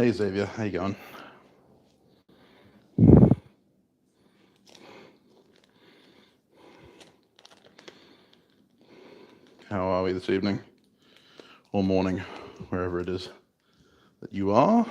Hey Xavier, how you going? How are we this evening? Or morning, wherever it is that you are.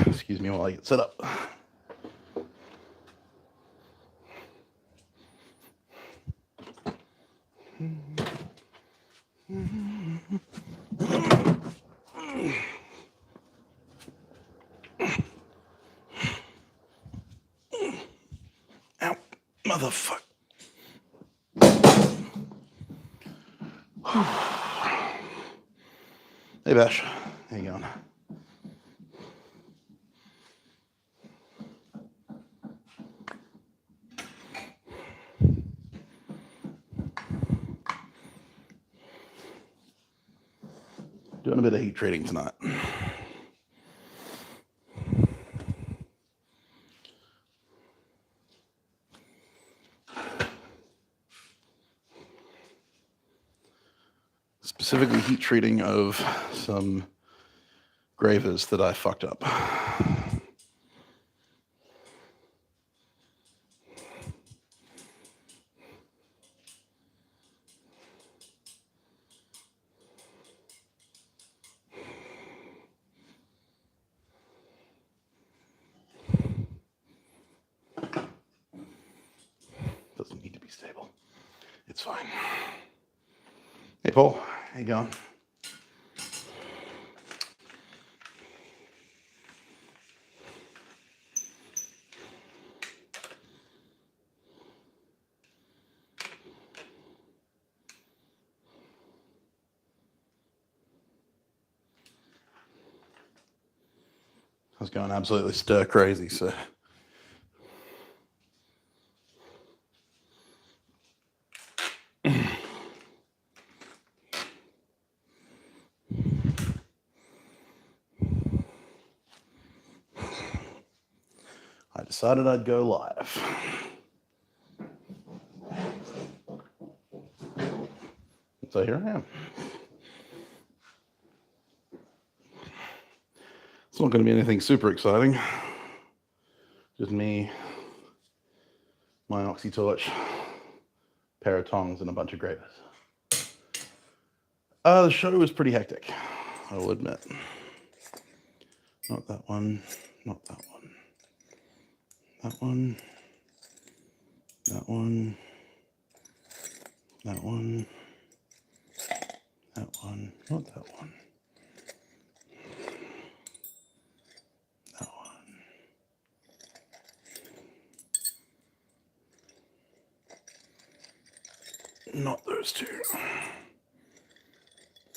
Excuse me while I get set up. Ow, motherfucker. Hey Bash, how you going? Doing a bit of heat trading tonight. Specifically heat treating of some gravers that I fucked up. Doesn't need to be stable. It's fine. Hey Paul, how you going? I was going absolutely stir crazy, so. I decided I'd go live. So here I am. It's not going to be anything super exciting. Just me, my oxy torch, pair of tongs, and a bunch of gravers. The show was pretty hectic, I will admit. Not that one, not that one. That one, that one, that one, that one, not that one. That one. Not those two.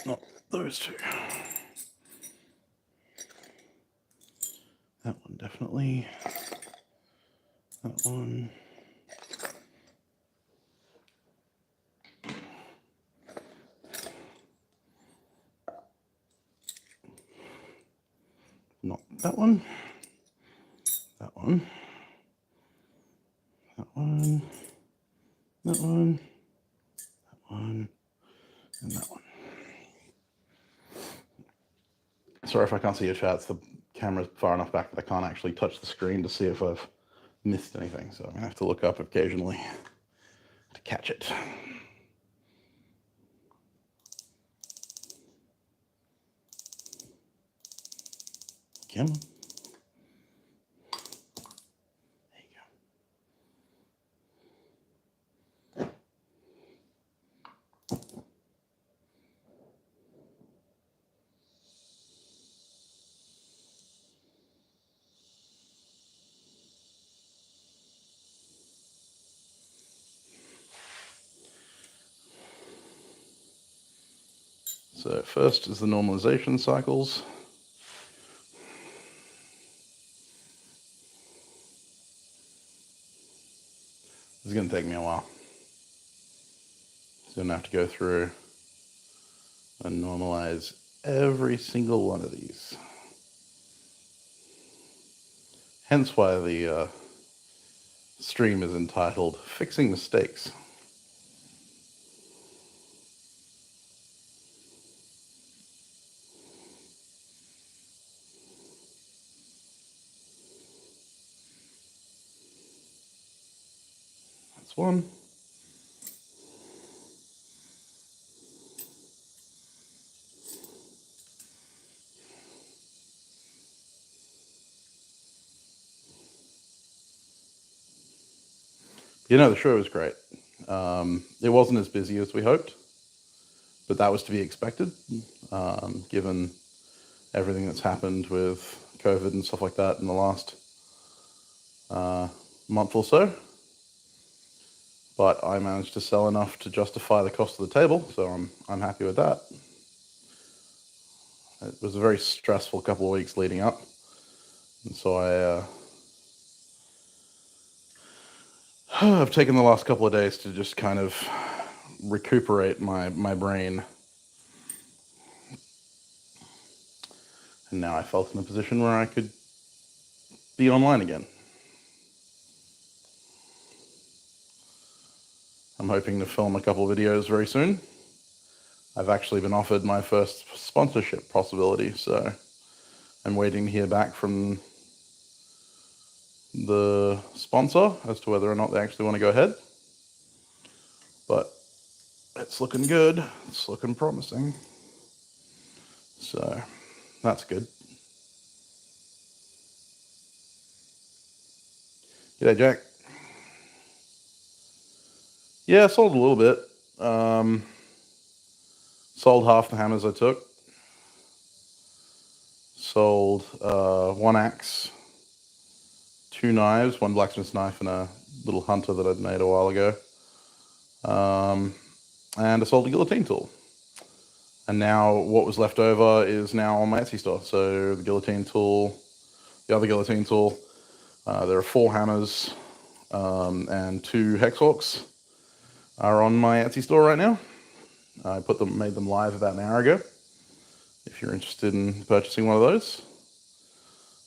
Not those two. That one definitely. That one. Not that one. That one. That one. That one. That one. And that one. Sorry if I can't see your chats. The camera's far enough back that I can't actually touch the screen to see if I've missed anything. So I'm going to have to look up occasionally to catch it. Come on. There you go. So first is the normalization cycles. This is going to take me a while. So I'm going to have to go through and normalize every single one of these. Hence why the stream is entitled Fixing Mistakes. That's one. You know, the show was great. It wasn't as busy as we hoped, but that was to be expected, given everything that's happened with COVID and stuff like that in the last month or so. But I managed to sell enough to justify the cost of the table, so I'm happy with that. It was a very stressful couple of weeks leading up, and so I've taken the last couple of days to just kind of recuperate my brain. And now I felt in a position where I could be online again. I'm hoping to film a couple of videos very soon. I've actually been offered my first sponsorship possibility, so I'm waiting to hear back from the sponsor as to whether or not they actually want to go ahead. But it's looking good. It's looking promising. So that's good. G'day, Jack. Yeah, I sold a little bit. Sold half the hammers I took. Sold one axe, two knives, one blacksmith's knife and a little hunter that I'd made a while ago. And I sold a guillotine tool. And now what was left over is now on my Etsy store. So the guillotine tool, the other guillotine tool, there are 4 hammers and 2 hex hawks are on my Etsy store right now. I made them live about an hour ago. If you're interested in purchasing one of those,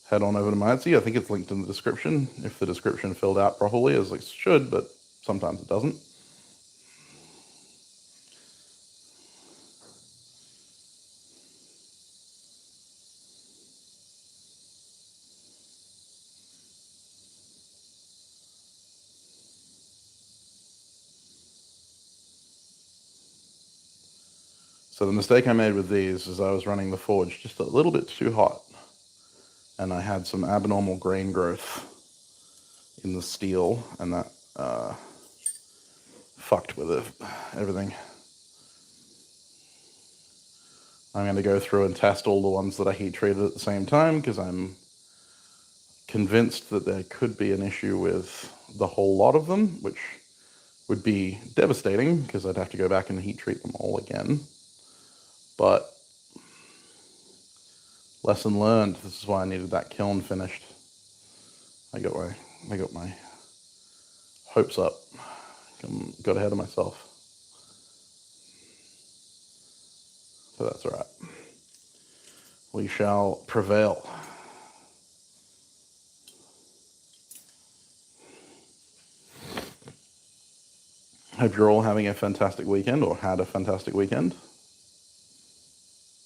head on over to my Etsy. I think it's linked in the description, if the description filled out properly, as it should, but sometimes it doesn't. So the mistake I made with these is I was running the forge just a little bit too hot, and I had some abnormal grain growth in the steel, and that fucked with everything. I'm going to go through and test all the ones that I heat treated at the same time, because I'm convinced that there could be an issue with the whole lot of them, which would be devastating because I'd have to go back and heat treat them all again. But lesson learned. This is why I needed that kiln finished. I got my hopes up. Got ahead of myself. So that's all right. We shall prevail. Hope you're all having a fantastic weekend, or had a fantastic weekend,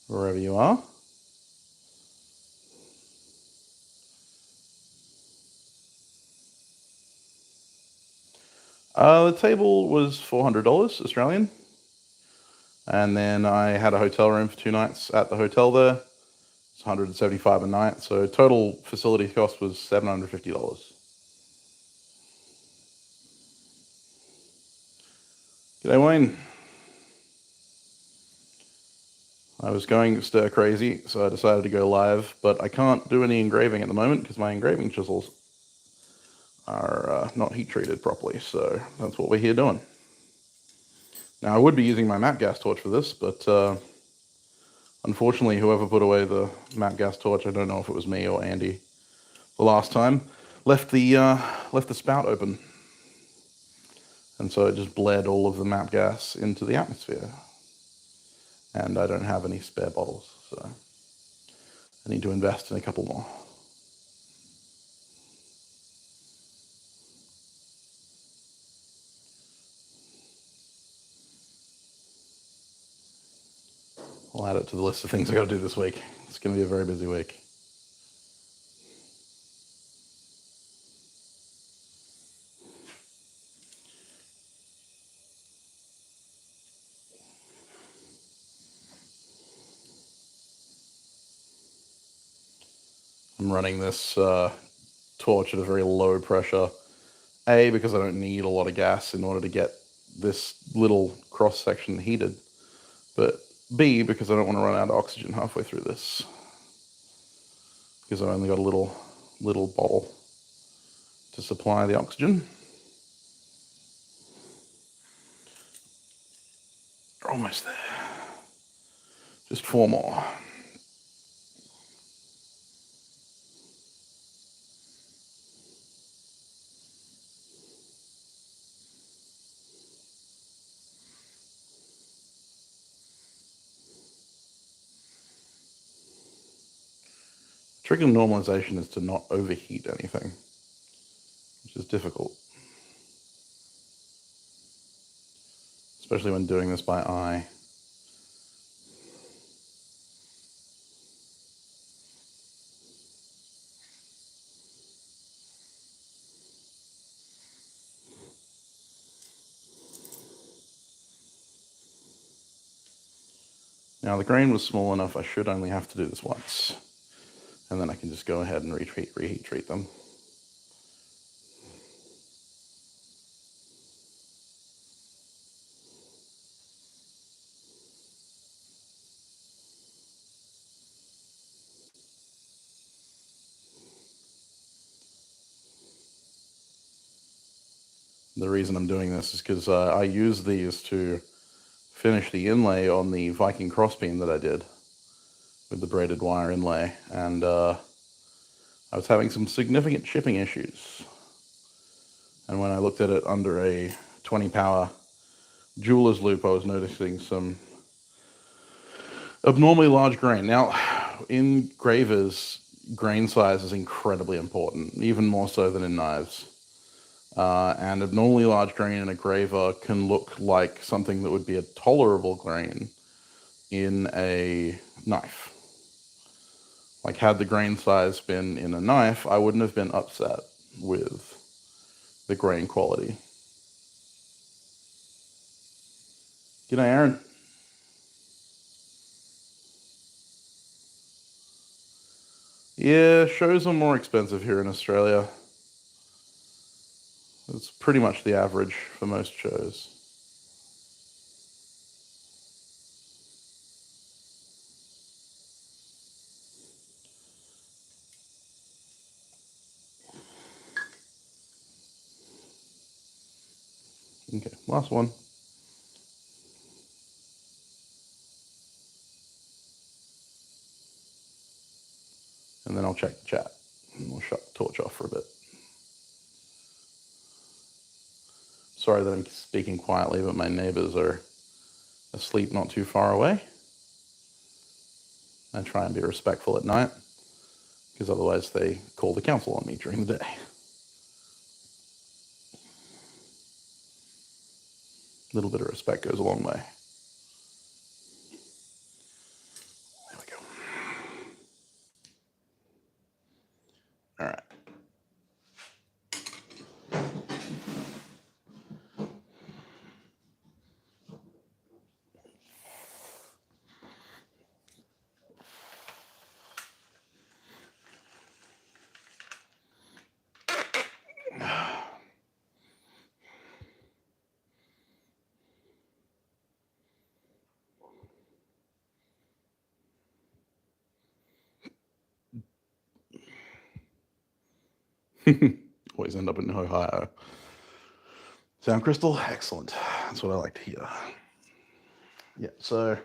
wherever you are. The table was $400 Australian. And then I had a hotel room for 2 nights at the hotel there. It's $175 a night. So total facility cost was $750. G'day, Wayne. I was going stir crazy, so I decided to go live, but I can't do any engraving at the moment because my engraving chisels are not heat treated properly. So that's what we're here doing. Now, I would be using my map gas torch for this, but unfortunately, whoever put away the map gas torch, I don't know if it was me or Andy, the last time, left the spout open. And so it just bled all of the map gas into the atmosphere. and I don't have any spare bottles, so I need to invest in a couple more. I'll add it to the list of things I got to do this week. It's going to be a very busy week. I'm running this torch at a very low pressure. A, because I don't need a lot of gas in order to get this little cross section heated. But B, because I don't want to run out of oxygen halfway through this. Because I've only got a little bottle to supply the oxygen. We're almost there. Just 4 more. Trick of normalization is to not overheat anything, which is difficult, especially when doing this by eye. Now the grain was small enough, I should only have to do this once, and then I can just go ahead and reheat treat them. The reason I'm doing this is because I use these to finish the inlay on the Viking crossbeam that I did with the braided wire inlay, and I was having some significant shipping issues. And when I looked at it under a 20 power jeweler's loop, I was noticing some abnormally large grain. Now, in gravers, grain size is incredibly important, even more so than in knives. And abnormally large grain in a graver can look like something that would be a tolerable grain in a knife. Like, had the grain size been in a knife, I wouldn't have been upset with the grain quality. G'day, Aaron. Yeah, shows are more expensive here in Australia. It's pretty much the average for most shows. Okay, last one. And then I'll check the chat. And we'll shut the torch off for a bit. Sorry that I'm speaking quietly, but my neighbors are asleep not too far away. I try and be respectful at night, because otherwise they call the council on me during the day. A little bit of respect goes a long way. There we go. All right. Always end up in Ohio. Sound crystal? Excellent. That's what I like to hear. Yeah, so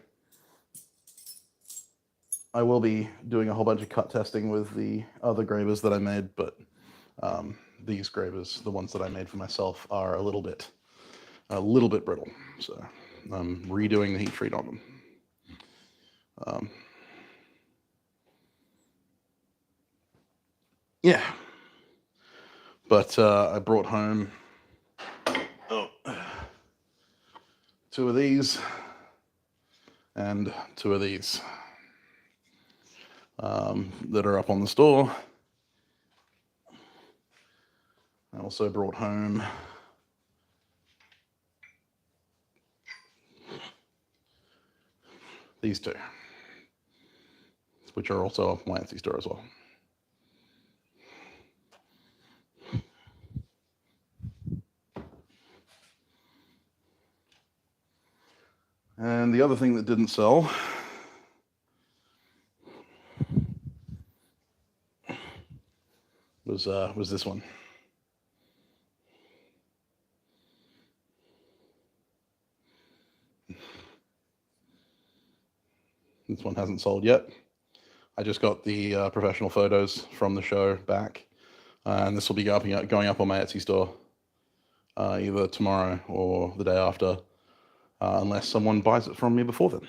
I will be doing a whole bunch of cut testing with the other gravers that I made, but these gravers, the ones that I made for myself, are a little bit brittle. So I'm redoing the heat treat on them. Yeah, but I brought home two of these and two of these that are up on the store. I also brought home these two, which are also up my Etsy store as well. And the other thing that didn't sell was this one. This one hasn't sold yet. I just got the professional photos from the show back, and this will be going up on my Etsy store either tomorrow or the day after, unless someone buys it from me before then.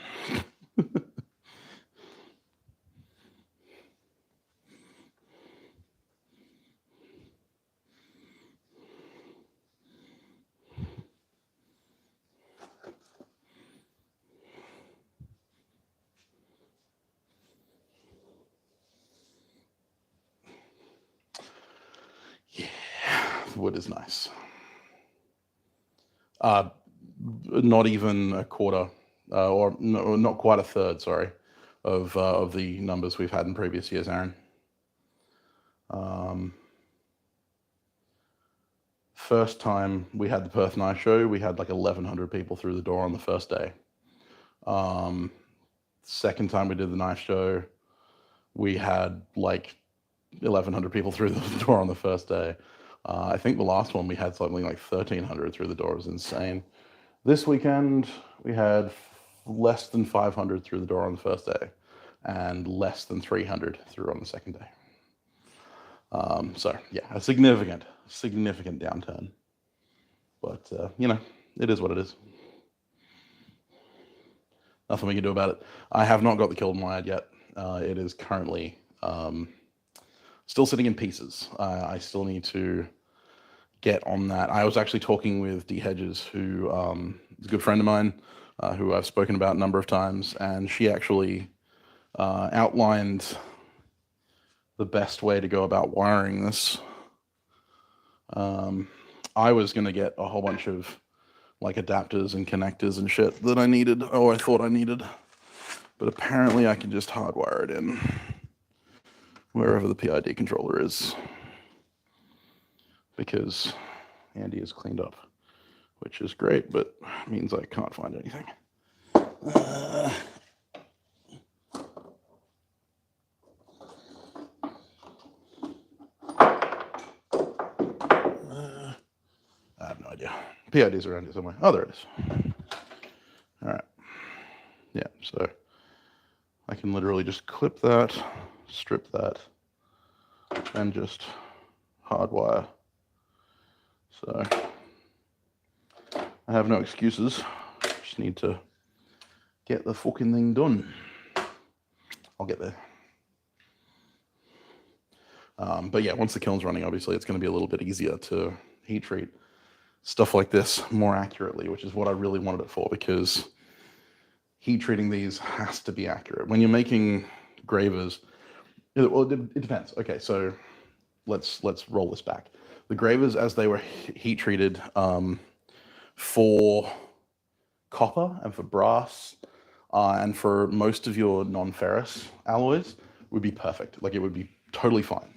Yeah, wood is nice. Not even a quarter, or no, not quite a third, sorry, of the numbers we've had in previous years, Aaron. First time we had the Perth Knife Show, we had like 1,100 people through the door on the first day. Second time we did the knife show, we had like 1,100 people through the door on the first day. I think the last one we had something like 1,300 through the door. It was insane. This weekend we had less than 500 through the door on the first day, and less than 300 through on the second day. So yeah, a significant downturn. But you know, it is what it is. Nothing we can do about it. I have not got the Kiln wired yet. It is currently still sitting in pieces. I still need to get on that. I was actually talking with D Hedges, who is a good friend of mine, who I've spoken about a number of times, and she actually outlined the best way to go about wiring this. I was going to get a whole bunch of like adapters and connectors and shit that I needed, or I thought I needed, but apparently I can just hardwire it in wherever the PID controller is, because Andy is cleaned up, which is great, but means I can't find anything. I have no idea. PID's around here somewhere. Oh, there it is. All right. Yeah, so I can literally just clip that, strip that, and just hardwire. So I have no excuses. Just need to get the fucking thing done. I'll get there. But yeah, once the kiln's running, obviously it's going to be a little bit easier to heat treat stuff like this more accurately, which is what I really wanted it for, because heat treating these has to be accurate. When you're making gravers, well, it depends. Okay, so let's roll this back. The gravers, as they were heat treated for copper and for brass and for most of your non-ferrous alloys, would be perfect. Like, it would be totally fine.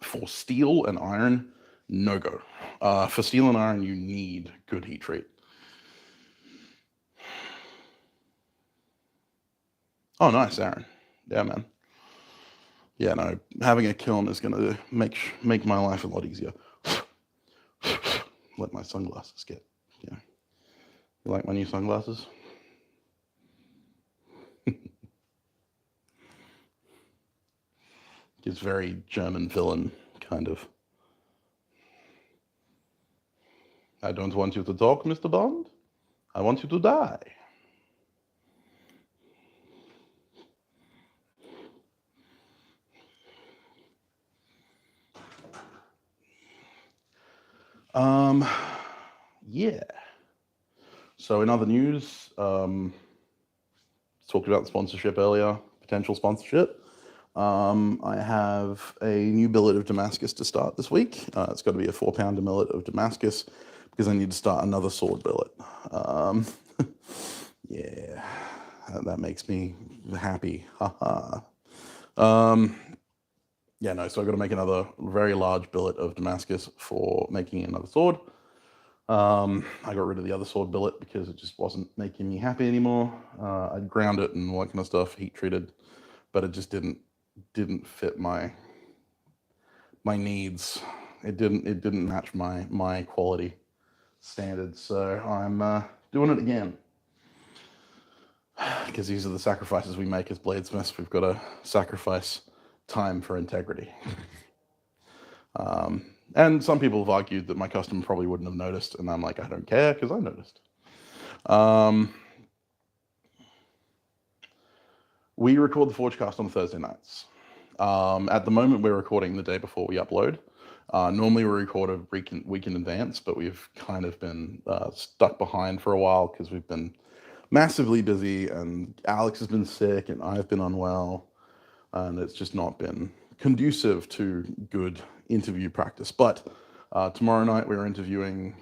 For steel and iron, no go. For steel and iron, you need good heat treat. Oh, nice, Aaron. Yeah, man. Yeah, no, having a kiln is going to make my life a lot easier. Let my sunglasses get, you know. You like my new sunglasses? It's very German villain, kind of. I don't want you to talk, Mr. Bond. I want you to die. Yeah. So in other news, talked about sponsorship earlier, potential sponsorship. I have a new billet of Damascus to start this week. It's got to be a 4-pounder millet of Damascus because I need to start another sword billet. Yeah, that makes me happy. Haha. Yeah, no, so I've got to make another very large billet of Damascus for making another sword. I got rid of the other sword billet because it just wasn't making me happy anymore. I ground it and all that kind of stuff, heat treated, but it just didn't fit my needs. It didn't match my quality standards. So I'm doing it again because these are the sacrifices we make as bladesmiths. We've got to sacrifice time for integrity. And some people have argued that my customer probably wouldn't have noticed, and I'm like, I don't care because I noticed. We record the Forgecast on Thursday nights. At the moment, we're recording the day before we upload. Normally, we record a week in advance, but we've kind of been stuck behind for a while because we've been massively busy, and Alex has been sick, and I've been unwell, and it's just not been conducive to good interview practice. But tomorrow night, we're interviewing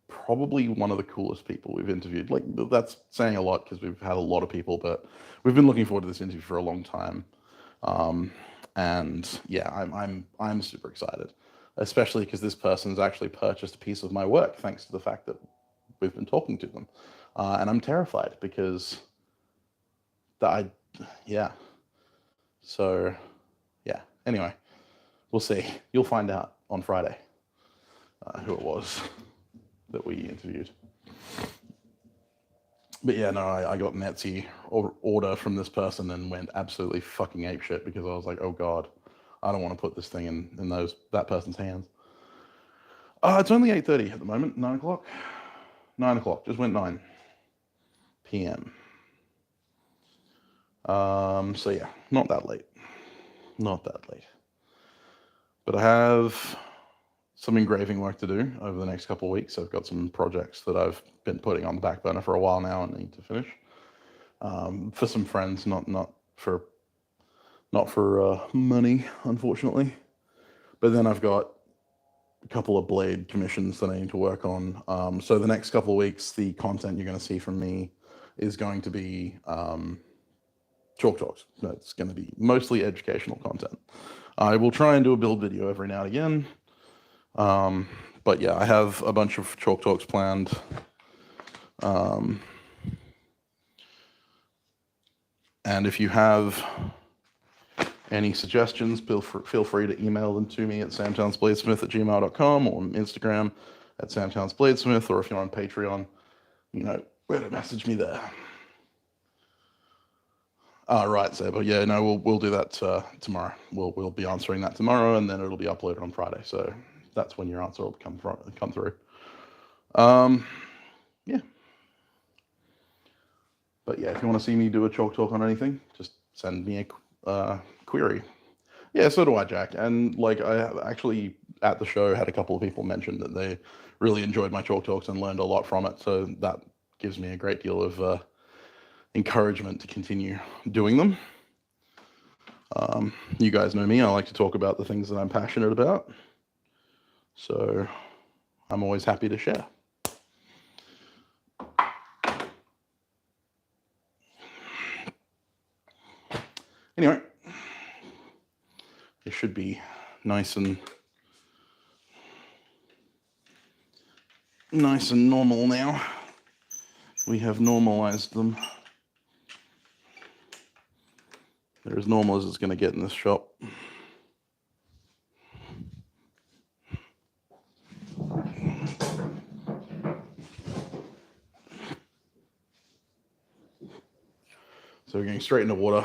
probably one of the coolest people we've interviewed. Like, that's saying a lot because we've had a lot of people, but we've been looking forward to this interview for a long time. And yeah, I'm super excited, especially because this person's actually purchased a piece of my work thanks to the fact that we've been talking to them. And I'm terrified because yeah. So yeah, anyway, we'll see. You'll find out on Friday who it was that we interviewed. But yeah, no, I got an Etsy order from this person and went absolutely fucking apeshit because I was like, oh God, I don't want to put this thing in that person's hands. It's only 8:30 at the moment, 9 o'clock. 9 o'clock, just went 9 p.m. So yeah, not that late. Not that late. But I have some engraving work to do over the next couple of weeks. I've got some projects that I've been putting on the back burner for a while now and need to finish. For some friends, not for money, unfortunately. But then I've got a couple of blade commissions that I need to work on. So the next couple of weeks, the content you're going to see from me is going to be chalk talks. It's going to be mostly educational content. I will try and do a build video every now and again. But yeah, I have a bunch of chalk talks planned. And if you have any suggestions, feel free to email them to me at samtownsbladesmith@gmail.com or on Instagram at samtownsbladesmith, or if you're on Patreon, you know where to message me there. Right, Saber. Yeah, no, we'll do that tomorrow. We'll be answering that tomorrow, and then it'll be uploaded on Friday. So that's when your answer will come through. Yeah. But yeah, if you want to see me do a chalk talk on anything, just send me a query. Yeah, so do I, Jack. And like, I actually at the show had a couple of people mention that they really enjoyed my chalk talks and learned a lot from it. So that gives me a great deal of encouragement to continue doing them. You guys know me. I like to talk about the things that I'm passionate about. So I'm always happy to share. Anyway, it should be nice and normal now. We have normalized them. They're as normal as it's going to get in this shop. So we're going straight into water.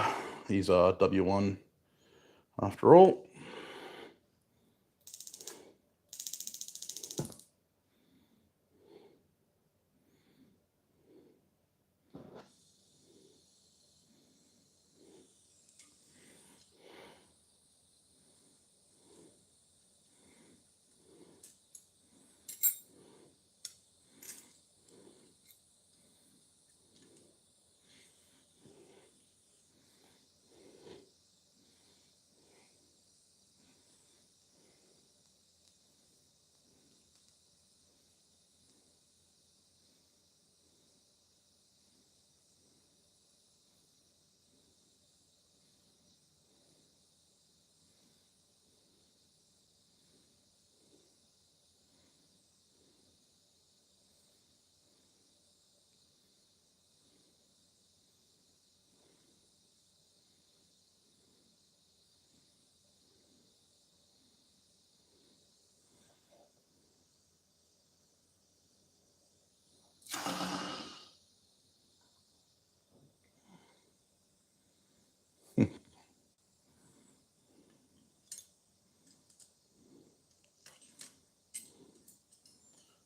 These are W1 after all.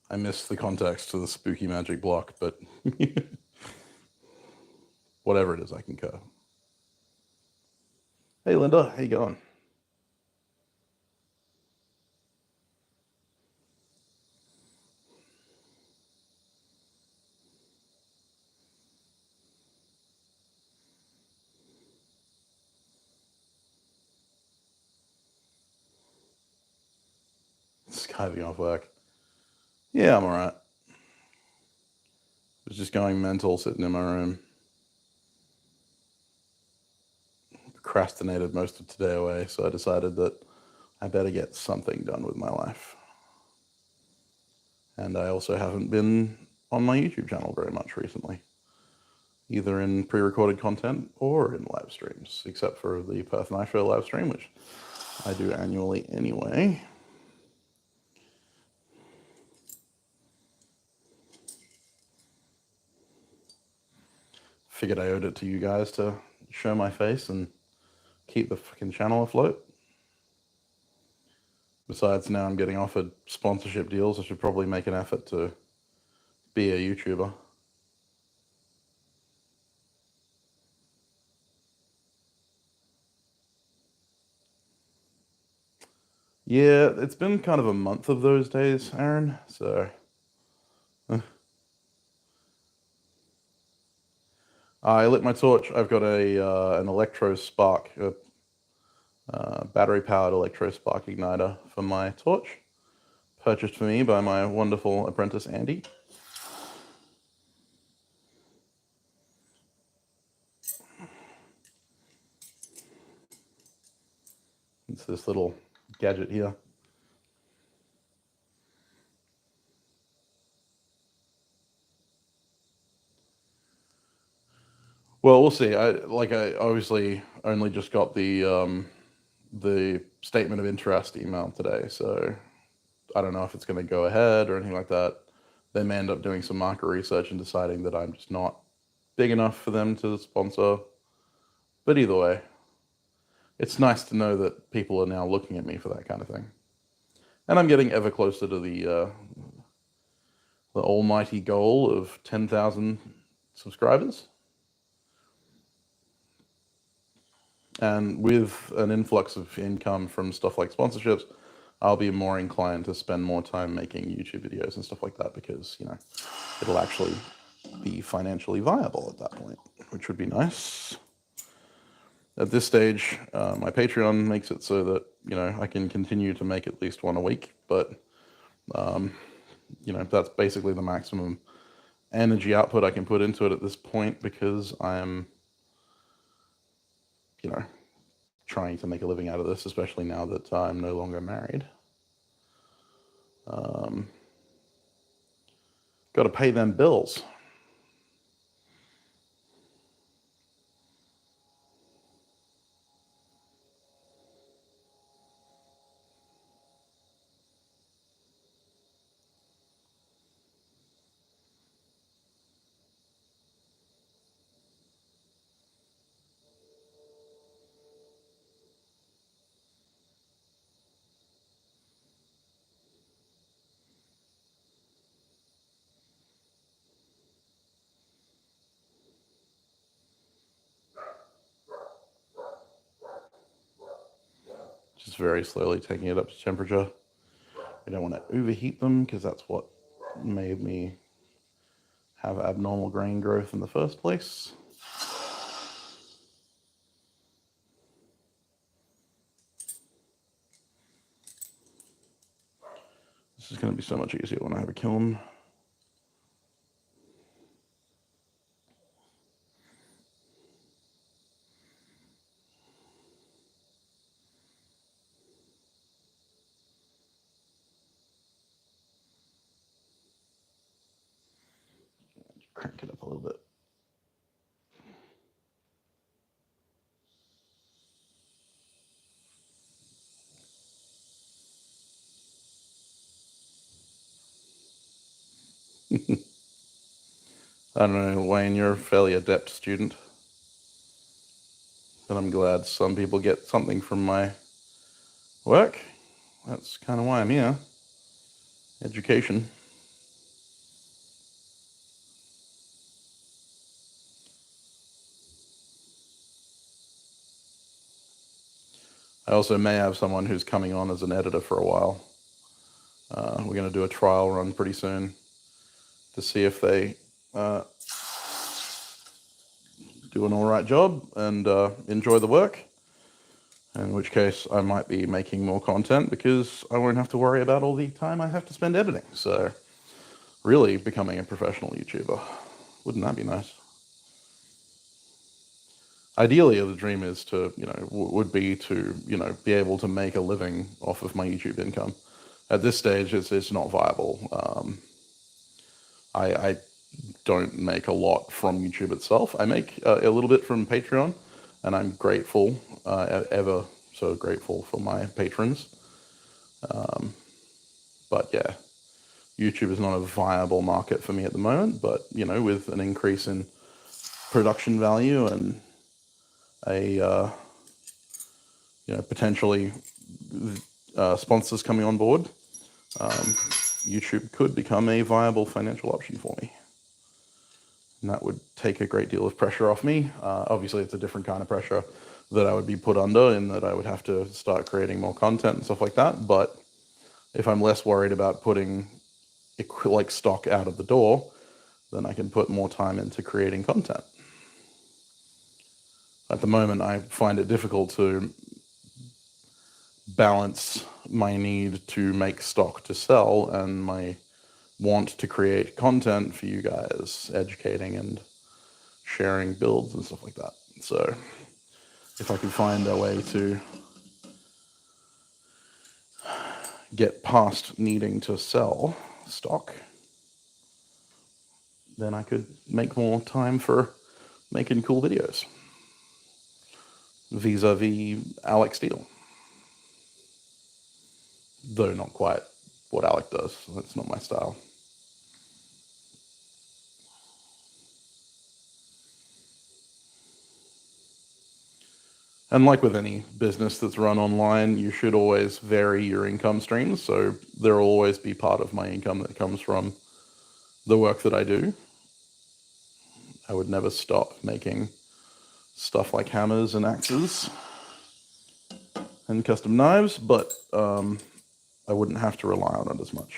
I missed the context to the spooky magic block, but whatever it is, I concur. Hey, Linda, how you going? Skiving off work. Yeah, I'm alright. Was just going mental sitting in my room. Procrastinated most of today away, so I decided that I better get something done with my life. And I also haven't been on my YouTube channel very much recently, either in pre-recorded content or in live streams, except for the Perth Knife Show live stream, which I do annually anyway. Figured I owed it to you guys to show my face and keep the fucking channel afloat. Besides, now I'm getting offered sponsorship deals. I should probably make an effort to be a YouTuber. Yeah, it's been kind of a month of those days, Aaron, so... I lit my torch. I've got an electro spark, battery-powered electro spark igniter for my torch, purchased for me by my wonderful apprentice Andy. It's this little gadget here. Well, we'll see. I obviously only just got the statement of interest email today, so I don't know if it's going to go ahead or anything like that. They may end up doing some market research and deciding that I'm just not big enough for them to sponsor. But either way, it's nice to know that people are now looking at me for that kind of thing. And I'm getting ever closer to the almighty goal of 10,000 subscribers. And with an influx of income from stuff like sponsorships, I'll be more inclined to spend more time making YouTube videos and stuff like that because, you know, it'll actually be financially viable at that point, which would be nice. At this stage, my Patreon makes it so that, you know, I can continue to make at least one a week, but, you know, that's basically the maximum energy output I can put into it at this point because I'm, you know, trying to make a living out of this, especially now that I'm no longer married. Got to pay them bills. Just very slowly taking it up to temperature. I don't want to overheat them because that's what made me have abnormal grain growth in the first place. This is going to be so much easier when I have a kiln. Crank it up a little bit. I don't know, Wayne, you're a fairly adept student. But I'm glad some people get something from my work. That's kind of why I'm here. Education. I also may have someone who's coming on as an editor for a while. We're going to do a trial run pretty soon to see if they do an all right job and enjoy the work. In which case, I might be making more content because I won't have to worry about all the time I have to spend editing. So, really becoming a professional YouTuber. Wouldn't that be nice? Ideally, the dream is to, would be to, be able to make a living off of my YouTube income. At this stage, it's not viable. I don't make a lot from YouTube itself. I make a little bit from Patreon, and I'm grateful, ever so grateful for my patrons. But yeah, YouTube is not a viable market for me at the moment, but, with an increase in production value and a, potentially sponsors coming on board, YouTube could become a viable financial option for me. And that would take a great deal of pressure off me. Obviously, it's a different kind of pressure that I would be put under, in that I would have to start creating more content and stuff like that. But if I'm less worried about putting like stock out of the door, then I can put more time into creating content. At the moment, I find it difficult to balance my need to make stock to sell and my want to create content for you guys, educating and sharing builds and stuff like that. So if I could find a way to get past needing to sell stock, then I could make more time for making cool videos. Vis-a-vis Alex Steele. Though not quite what Alec does. That's not my style. And like with any business that's run online, you should always vary your income streams. So there will always be part of my income that comes from the work that I do. I would never stop making stuff like hammers and axes and custom knives, but I wouldn't have to rely on it as much.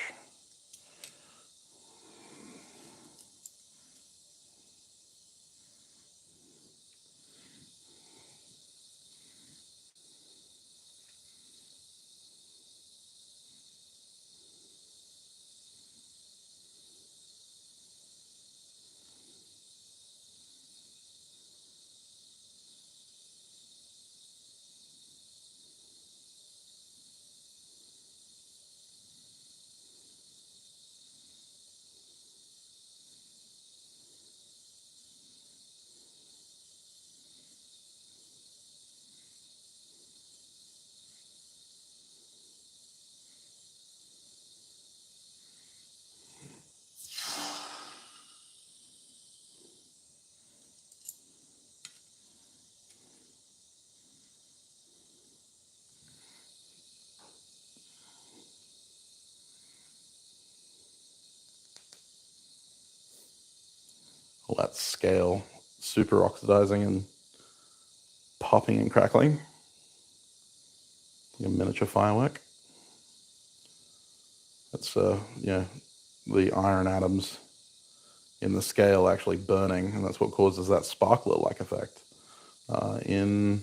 All that scale, super oxidizing and popping and crackling. Like a miniature firework. That's, the iron atoms in the scale actually burning, and that's what causes that sparkler-like effect in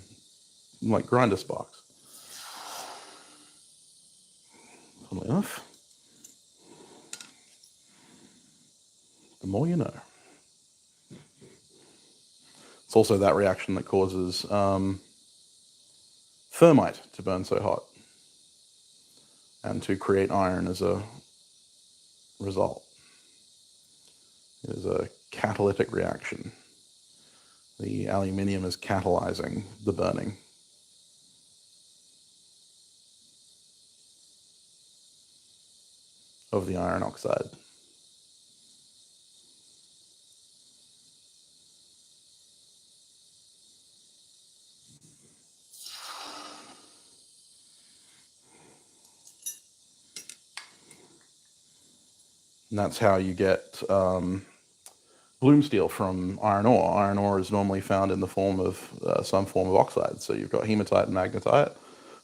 like grinder sparks. Funnily enough, the more you know. It's also that reaction that causes thermite to burn so hot and to create iron as a result. It is a catalytic reaction. The aluminium is catalyzing the burning. Of the iron oxide. And that's how you get bloom steel from iron ore. Iron ore is normally found in the form of some form of oxide. So you've got hematite and magnetite.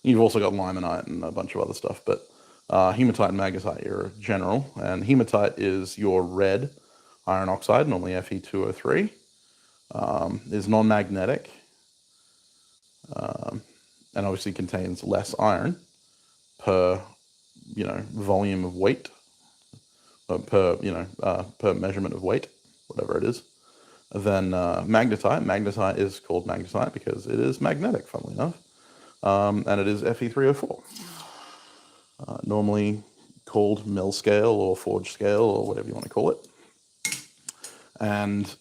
You've also got limonite and a bunch of other stuff, but hematite and magnetite are general, and hematite is your red iron oxide, normally Fe2O3, is non-magnetic, and obviously contains less iron per, volume of weight, per measurement of weight, whatever it is, than magnetite. Magnetite is called magnetite because it is magnetic, funnily enough, and it is Fe3O4. Normally called mill scale or forge scale or whatever you want to call it. And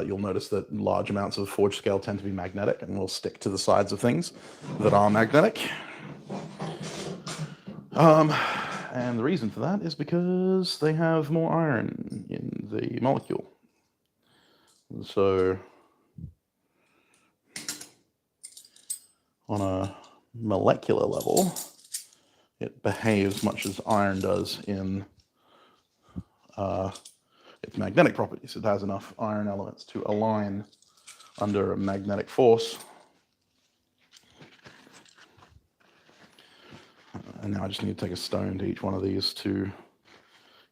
you'll notice that large amounts of forge scale tend to be magnetic and will stick to the sides of things that are magnetic. And the reason for that is because they have more iron in the molecule. So on a molecular level, it behaves much as iron does in its magnetic properties. It has enough iron elements to align under a magnetic force. And now I just need to take a stone to each one of these to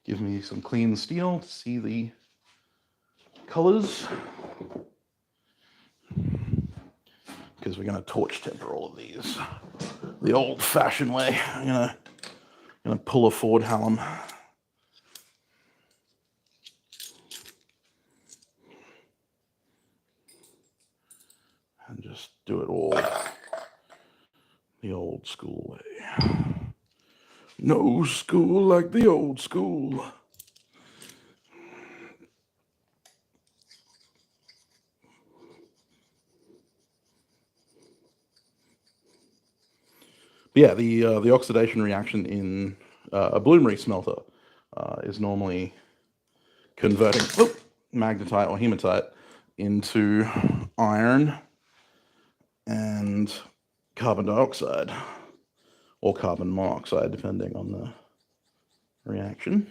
give me some clean steel to see the colors. Because we're going to torch temper all of these the old-fashioned way. I'm gonna pull a Ford Hallam. And just do it all the old school way. No school like the old school. But yeah, the oxidation reaction in a bloomery smelter is normally converting magnetite or hematite into iron and carbon dioxide or carbon monoxide, depending on the reaction.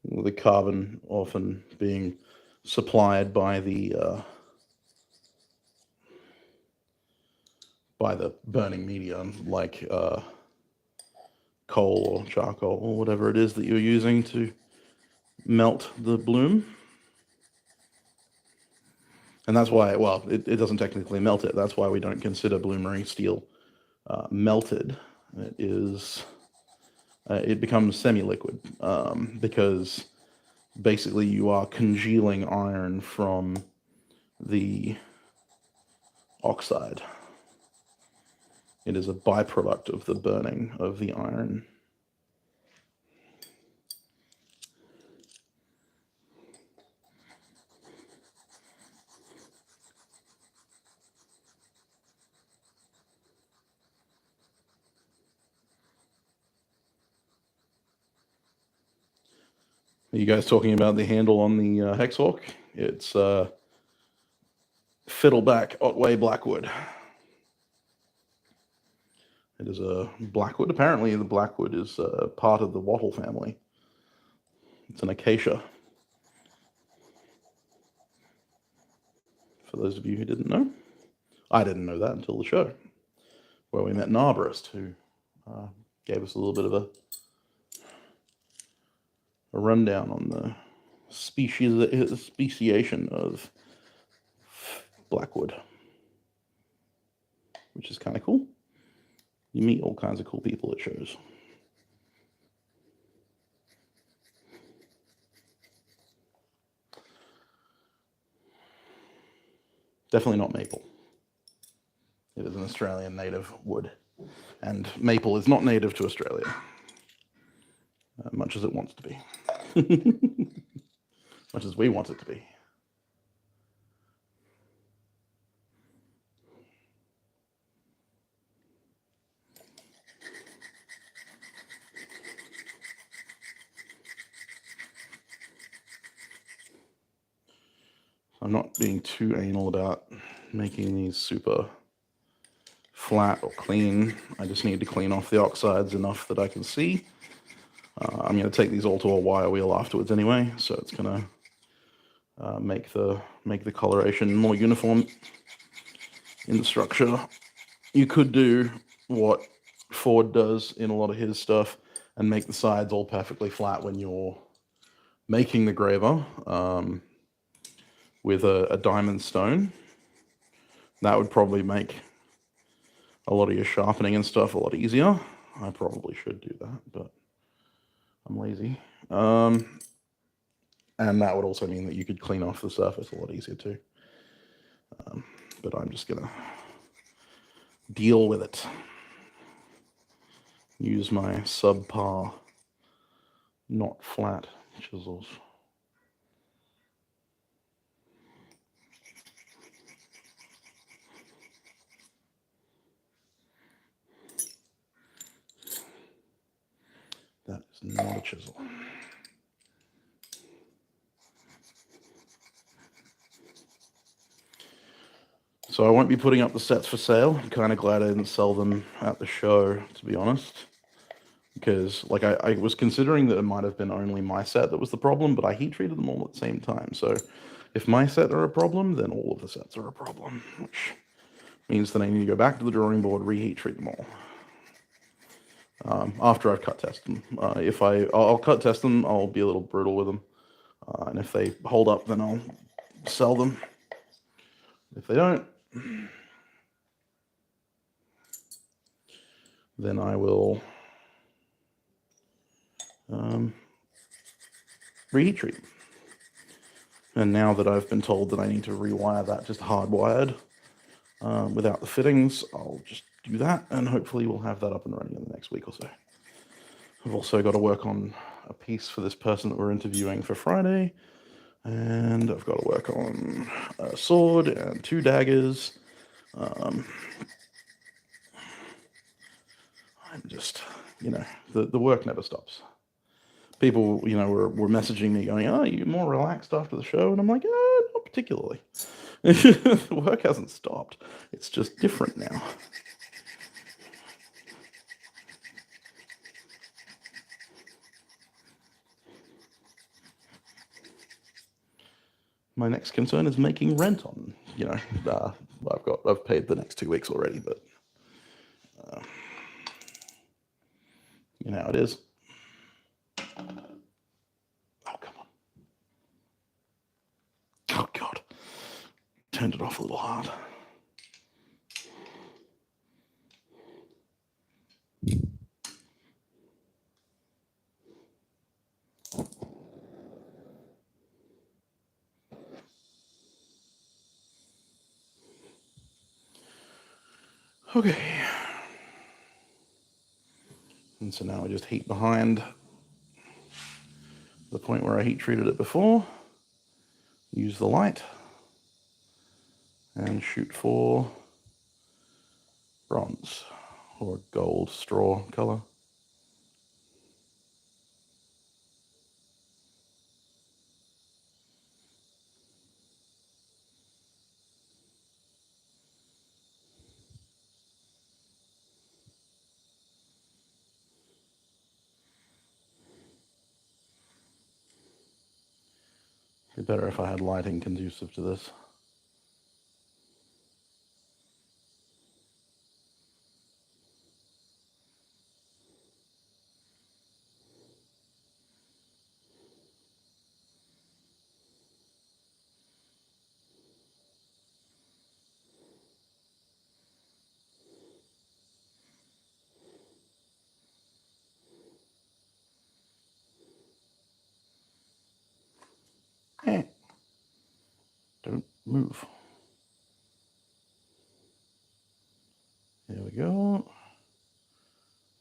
The carbon often being supplied by the burning medium, like coal or charcoal or whatever it is that you're using to melt the bloom. And that's why, well, it doesn't technically melt it. That's why we don't consider bloomery steel melted. It becomes semi-liquid because basically you are congealing iron from the oxide. It is a byproduct of the burning of the iron. Are you guys talking about the handle on the Hexhawk? It's Fiddleback Otway Blackwood. It is a blackwood. Apparently the blackwood is part of the wattle family. It's an acacia. For those of you who didn't know. I didn't know that until the show, where we met an arborist who gave us a little bit of a rundown on the speciation of blackwood, which is kind of cool. You meet all kinds of cool people at shows. Definitely not maple. It is an Australian native wood, and maple is not native to Australia, much as it wants to be. Much as we want it to be. I'm not being too anal about making these super flat or clean. I just need to clean off the oxides enough that I can see. I'm going to take these all to a wire wheel afterwards anyway, so it's going to make the coloration more uniform in the structure. You could do what Ford does in a lot of his stuff and make the sides all perfectly flat when you're making the graver with a diamond stone. That would probably make a lot of your sharpening and stuff a lot easier. I probably should do that, but I'm lazy. And that would also mean that you could clean off the surface a lot easier too. But I'm just gonna deal with it. Use my subpar, not flat chisels. That is not a chisel. So I won't be putting up the sets for sale. I'm kind of glad I didn't sell them at the show, to be honest. Because like I was considering that it might have been only my set that was the problem, but I heat treated them all at the same time. So if my set are a problem, then all of the sets are a problem, which means that I need to go back to the drawing board, reheat treat them all. After I've cut test them. I'll cut test them, I'll be a little brutal with them. And if they hold up, then I'll sell them. If they don't, then I will reheat treat. And now that I've been told that I need to rewire that just hardwired without the fittings, I'll just do that, and hopefully we'll have that up and running in the next week or so. I've also got to work on a piece for this person that we're interviewing for Friday, and I've got to work on a sword and 2 daggers. I'm just, the work never stops. People, were messaging me going, "Oh, you're more relaxed after the show," and I'm like, not particularly. The work hasn't stopped. It's just different now. My next concern is making rent on, I've paid the next 2 weeks already, but you know how it is. Oh, come on. Oh, God. Turned it off a little hard. Okay. And so now I just heat behind the point where I heat treated it before, use the light, and shoot for bronze or gold straw color. It'd be better if I had lighting conducive to this. Don't move. There we go.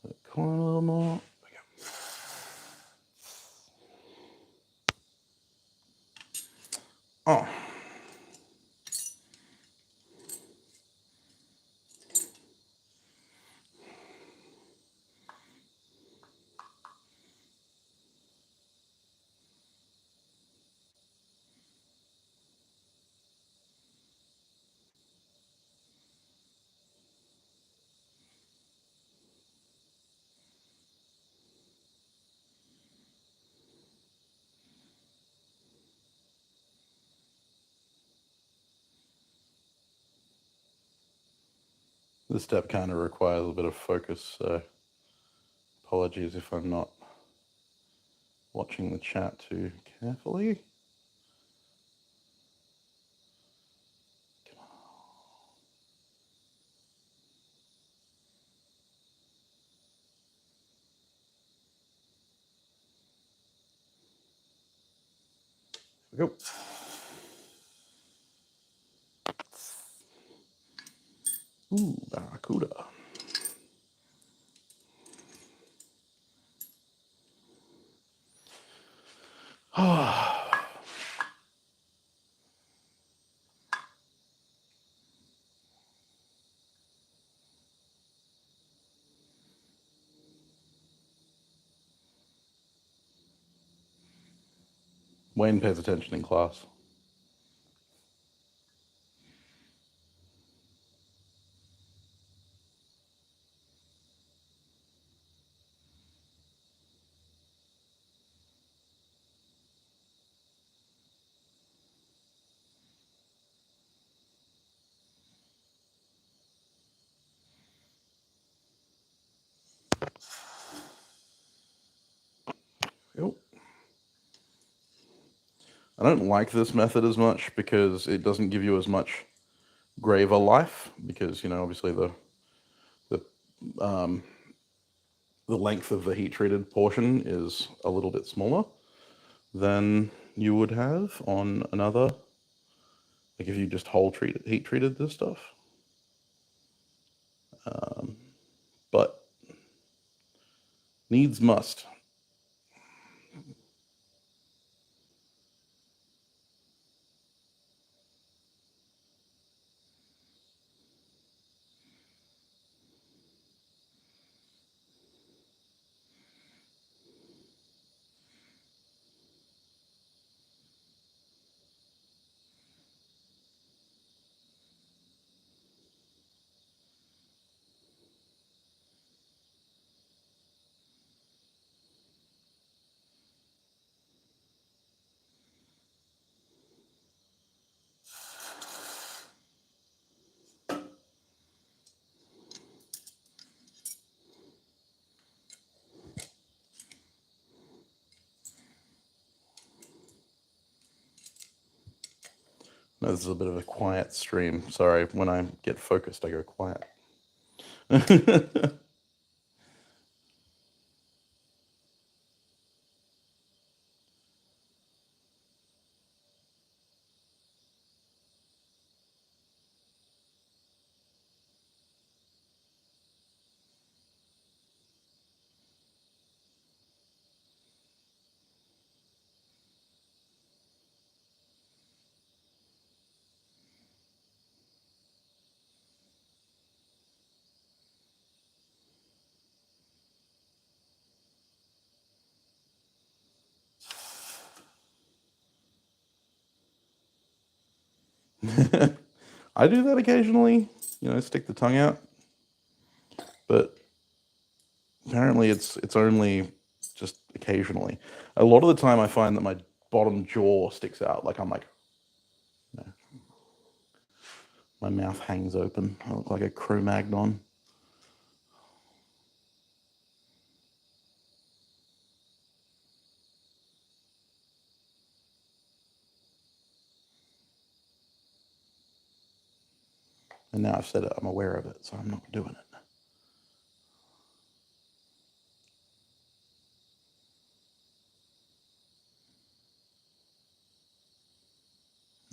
That corner a little more. Oh. This step kind of requires a bit of focus, so apologies if I'm not watching the chat too carefully. Here we go. Ooh, Barracuda. Wayne pays attention in class. Yep. I don't like this method as much because it doesn't give you as much graver life, because, you know, obviously the length of the heat treated portion is a little bit smaller than you would have on another, like if you just heat treated this stuff. But needs must. No, this is a bit of a quiet stream. Sorry, when I get focused, I go quiet. I do that occasionally, you know, stick the tongue out, but apparently it's only just occasionally. A lot of the time I find that my bottom jaw sticks out, like I'm like, you know, my mouth hangs open. I look like a Cro-Magnon. And now I've said it, I'm aware of it, so I'm not doing it.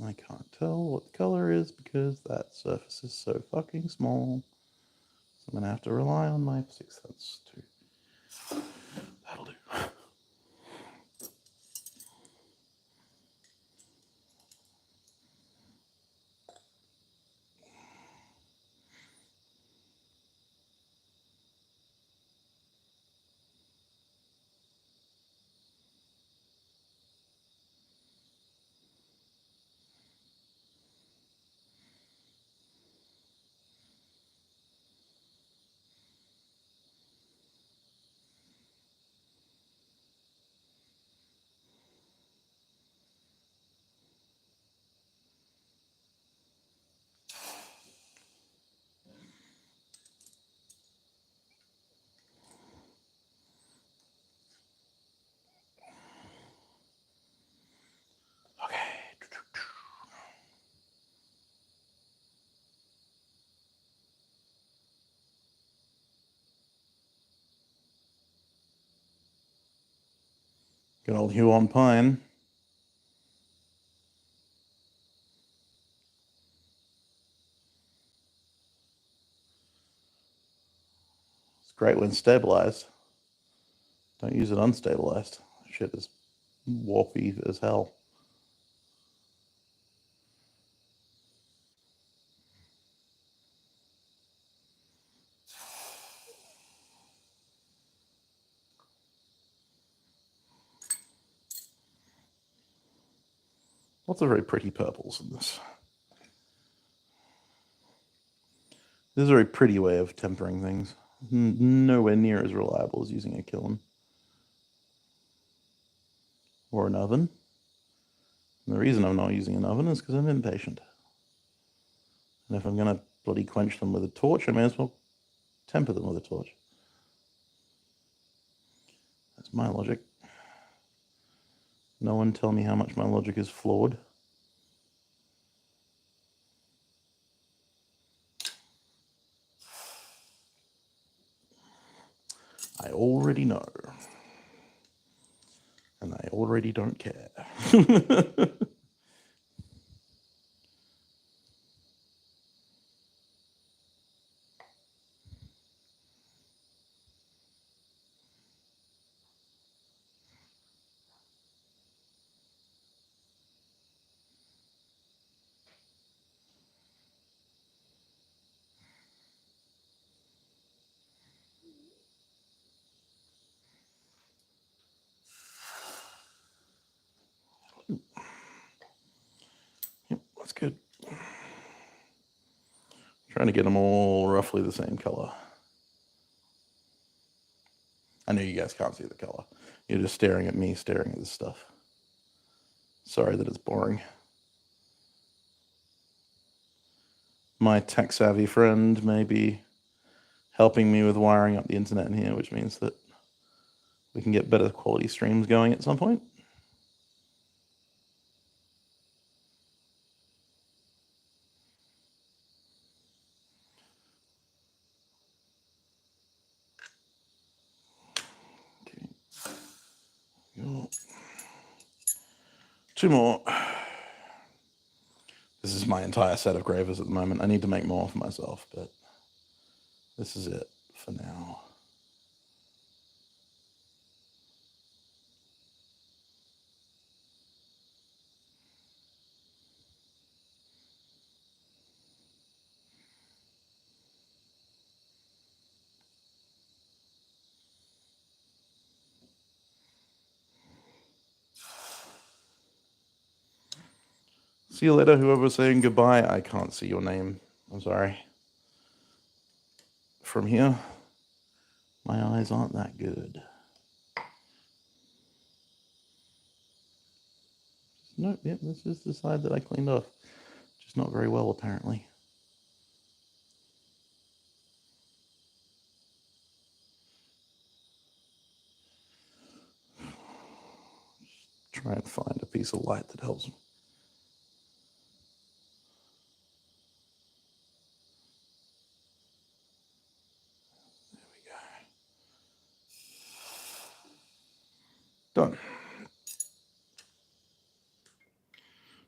I can't tell what the color is because that surface is so fucking small. So I'm gonna have to rely on my sixth sense too. That'll do. Good old Huon pine. It's great when stabilized. Don't use it unstabilized. Shit is warpy as hell. Lots of very pretty purples in this. This is a very pretty way of tempering things. Nowhere near as reliable as using a kiln or an oven. And the reason I'm not using an oven is because I'm impatient. And if I'm going to bloody quench them with a torch, I may as well temper them with a torch. That's my logic. No one tell me how much my logic is flawed. I already know. And I already don't care. Yep, that's good. Trying to get them all roughly the same color. I know you guys can't see the color. You're just staring at me, staring at this stuff. Sorry that it's boring. My tech-savvy friend may be helping me with wiring up the internet in here, which means that we can get better quality streams going at some point. Okay. Two more. This is my entire set of gravers at the moment. I need to make more for myself, but this is it for now. See you later, whoever's saying goodbye. I can't see your name. I'm sorry. From here, my eyes aren't that good. Nope, yep, this is the side that I cleaned off. Just not very well, apparently. Just try and find a piece of light that helps me. Done.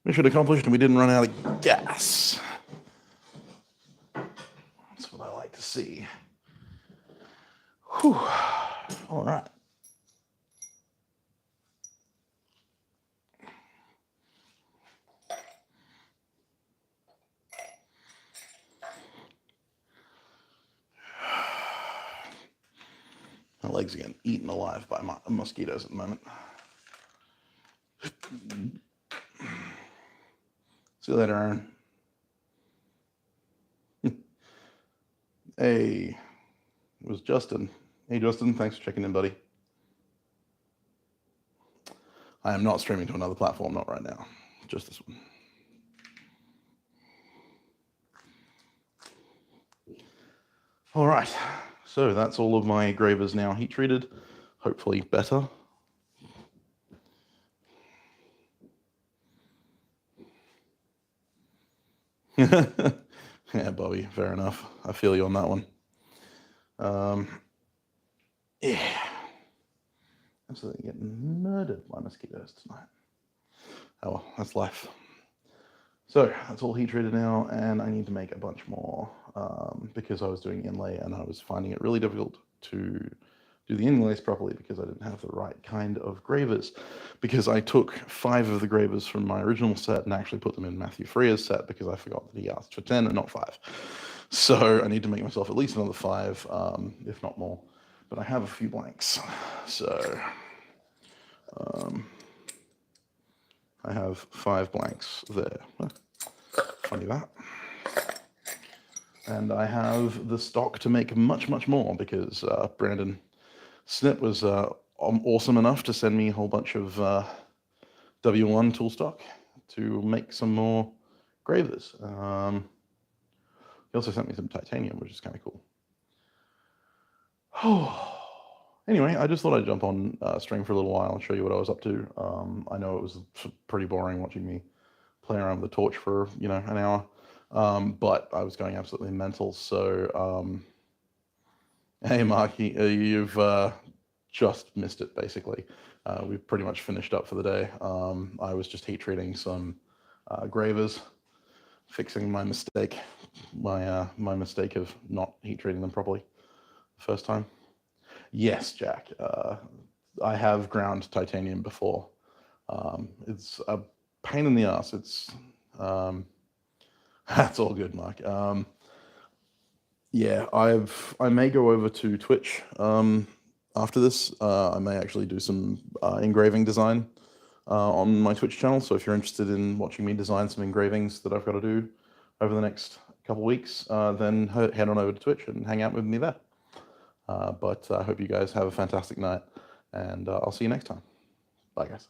Mission accomplished, and we didn't run out of gas. That's what I like to see. Whew. All right. My legs are getting eaten alive by mosquitoes at the moment. See you later, Aaron. Hey, it was Justin. Hey, Justin, thanks for checking in, buddy. I am not streaming to another platform, not right now. Just this one. All right, so that's all of my gravers now heat treated. Hopefully better. Yeah, Bobby, fair enough. I feel you on that one. Yeah. absolutely getting murdered by mosquitoes tonight. Oh well, that's life. So that's all heat treated now, and I need to make a bunch more because I was doing inlay and I was finding it really difficult to do the inlays properly because I didn't have the right kind of gravers. Because I took 5 of the gravers from my original set and actually put them in Matthew Freer's set because I forgot that he asked for 10 and not 5. So I need to make myself at least another 5, if not more. But I have a few blanks, so I have 5 blanks there. Funny that. And I have the stock to make much, much more because Brandon Snip was awesome enough to send me a whole bunch of W1 tool stock to make some more gravers. He also sent me some titanium, which is kind of cool. Anyway, I just thought I'd jump on stream for a little while and show you what I was up to. I know it was pretty boring watching me play around with the torch for, an hour, but I was going absolutely mental. So, hey, Mark, you've just missed it, basically. We've pretty much finished up for the day. I was just heat treating some gravers, fixing my mistake, my mistake of not heat treating them properly the first time. Yes, Jack. I have ground titanium before. It's a pain in the ass. It's that's all good, Mark. Yeah, I may go over to Twitch after this. I may actually do some engraving design on my Twitch channel. So if you're interested in watching me design some engravings that I've got to do over the next couple weeks, then head on over to Twitch and hang out with me there. But I hope you guys have a fantastic night, and I'll see you next time. Bye, guys.